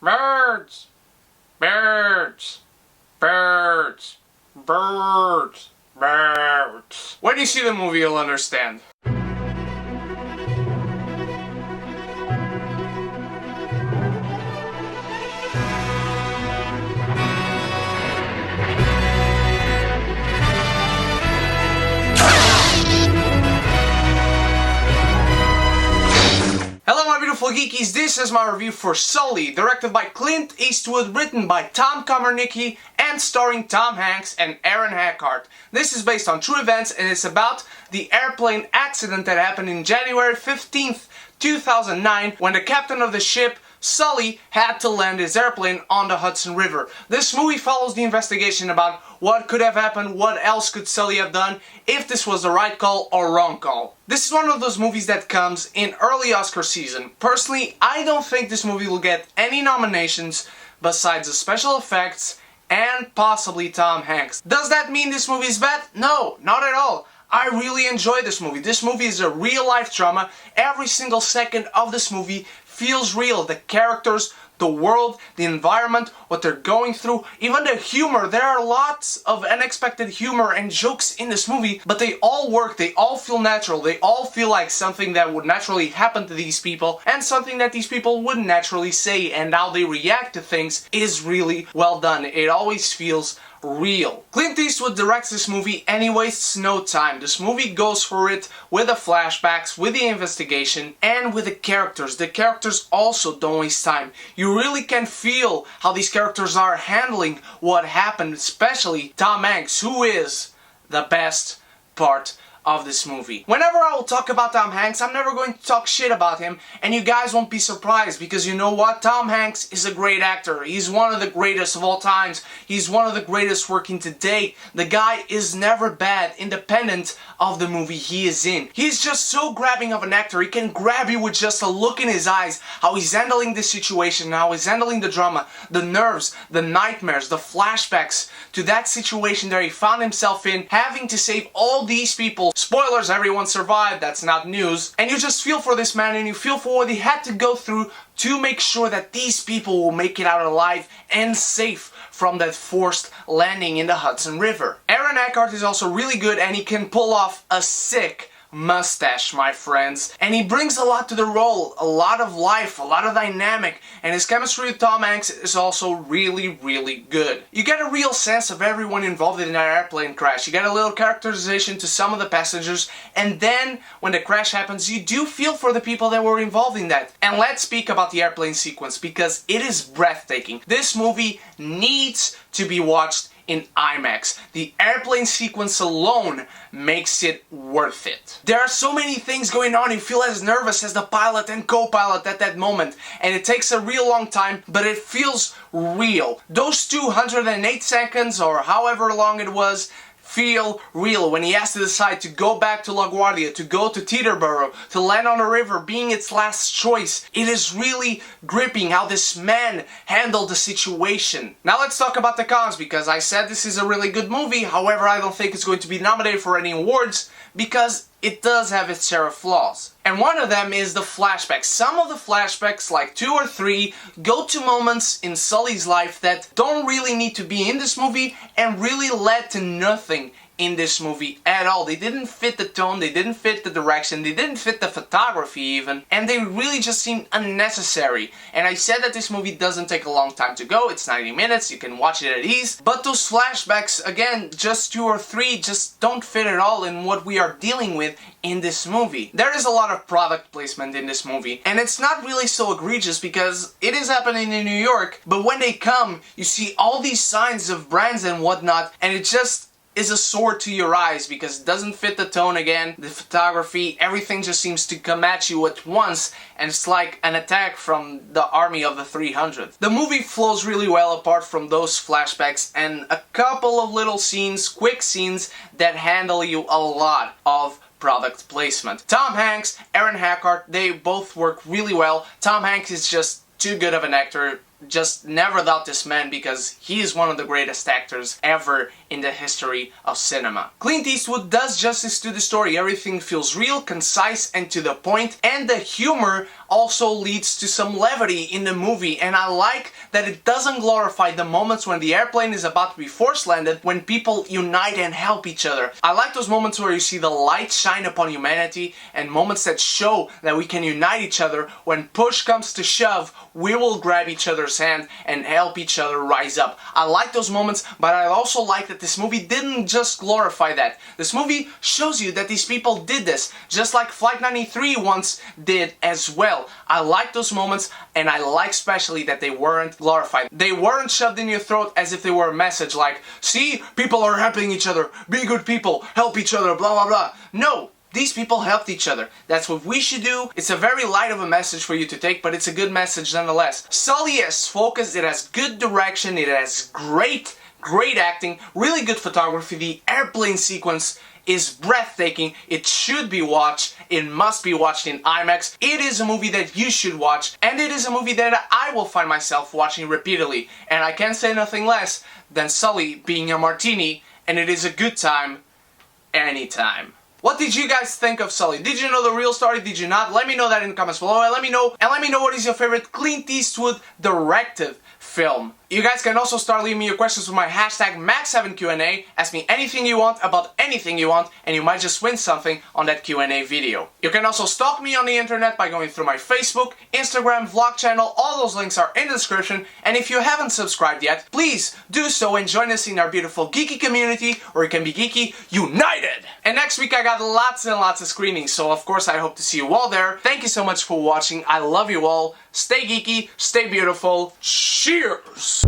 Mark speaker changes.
Speaker 1: Birds! Birds! Birds! Birds! Birds! When you see the movie, you'll understand. Hello my beautiful geekies, this is my review for Sully, directed by Clint Eastwood, written by Tom Komarnicki, and starring Tom Hanks and Aaron Eckhart. This is based on true events and it's about the airplane accident that happened in January 15th, 2009, when the captain of the ship, Sully, had to land his airplane on the Hudson River. This movie follows the investigation about what could have happened, what else could Sully have done, if this was the right call or wrong call. This is one of those movies that comes in early Oscar season. Personally, I don't think this movie will get any nominations besides the special effects and possibly Tom Hanks. Does that mean this movie is bad? No, not at all. I really enjoy this movie. This movie is a real-life drama. Every single second of this movie feels real. The characters, the world, the environment, what they're going through, even the humor. There are lots of unexpected humor and jokes in this movie, but they all work, they all feel natural, they all feel like something that would naturally happen to these people and something that these people would naturally say, and how they react to things is really well done. It always feels real. Clint Eastwood directs this movie and he wastes no time. This movie goes for it with the flashbacks, with the investigation, and with the characters. The characters also don't waste time. You really can feel how these characters are handling what happened, especially Tom Hanks, who is the best part of this movie. Whenever I will talk about Tom Hanks, I'm never going to talk shit about him, and you guys won't be surprised, because you know what? Tom Hanks is a great actor. He's one of the greatest of all times. He's one of the greatest working today. The guy is never bad, independent of the movie he is in. He's just so grabbing of an actor. He can grab you with just a look in his eyes, how he's handling the situation, how he's handling the drama, the nerves, the nightmares, the flashbacks to that situation that he found himself in, having to save all these people. Spoilers, everyone survived, that's not news. And you just feel for this man and you feel for what he had to go through to make sure that these people will make it out alive and safe from that forced landing in the Hudson River. Aaron Eckhart is also really good and he can pull off a sick mustache, my friends, and he brings a lot to the role, a lot of life, a lot of dynamic, and his chemistry with Tom Hanks is also really good. You get a real sense of everyone involved in that airplane crash. You get a little characterization to some of the passengers, and then when the crash happens, you do feel for the people that were involved in that. And let's speak about the airplane sequence, because it is breathtaking. This movie needs to be watched in IMAX. The airplane sequence alone makes it worth it. There are so many things going on, you feel as nervous as the pilot and co-pilot at that moment, and it takes a real long time, but it feels real. Those 208 seconds, or however long it was, feel real when he has to decide to go back to LaGuardia, to go to Teterboro, to land on a river being its last choice. It is really gripping how this man handled the situation. Now let's talk about the cons, because I said this is a really good movie, however I don't think it's going to be nominated for any awards because it does have its share of flaws. And one of them is the flashbacks. Some of the flashbacks, like 2 or 3, go to moments in Sully's life that don't really need to be in this movie and really led to nothing in this movie at all. They didn't fit the tone, they didn't fit the direction, they didn't fit the photography even, and they really just seemed unnecessary. And I said that this movie doesn't take a long time to go, it's 90 minutes, you can watch it at ease, but those flashbacks, again, just 2 or 3, just don't fit at all in what we are dealing with in this movie. There is a lot of product placement in this movie, and it's not really so egregious because it is happening in New York, but when they come, you see all these signs of brands and whatnot, and it just is a sword to your eyes because it doesn't fit the tone again, the photography, everything just seems to come at you at once, and it's like an attack from the army of the 300th. The movie flows really well apart from those flashbacks and a couple of little scenes, quick scenes, that handle you a lot of product placement. Tom Hanks, Aaron Eckhart, they both work really well. Tom Hanks is just too good of an actor. Just never doubt this man because he is one of the greatest actors ever in the history of cinema. Clint Eastwood does justice to the story. Everything feels real, concise, and to the point, and the humor also leads to some levity in the movie, and I like that it doesn't glorify the moments when the airplane is about to be force landed, when people unite and help each other. I like those moments where you see the light shine upon humanity, and moments that show that we can unite each other. When push comes to shove, we will grab each other's hand and help each other rise up. I like those moments, but I also like that this movie didn't just glorify that. This movie shows you that these people did this, just like Flight 93 once did as well. I like those moments, and I like especially that they weren't glorified. They weren't shoved in your throat as if they were a message like, see, people are helping each other, be good people, help each other, blah blah blah. No, these people helped each other. That's what we should do. It's a very light of a message for you to take, but it's a good message nonetheless. Sully is focused, it has good direction, it has great acting, really good photography. The airplane sequence is breathtaking. It should be watched. It must be watched in IMAX. It is a movie that you should watch, and it is a movie that I will find myself watching repeatedly. And I can't say nothing less than Sully being a martini, and it is a good time anytime. What did you guys think of Sully? Did you know the real story? Did you not? Let me know that in the comments below, and let me know what is your favorite Clint Eastwood directed film. You guys can also start leaving me your questions with my hashtag Max7Q&A. Ask me anything you want about anything you want, and you might just win something on that Q&A video. You can also stalk me on the internet by going through my Facebook, Instagram, vlog channel. All those links are in the description, and if you haven't subscribed yet, please do so and join us in our beautiful geeky community, where you can be geeky united. And next week I got lots and lots of screenings, so of course I hope to see you all there. Thank you so much for watching. I love you all. Stay geeky, stay beautiful. Cheers!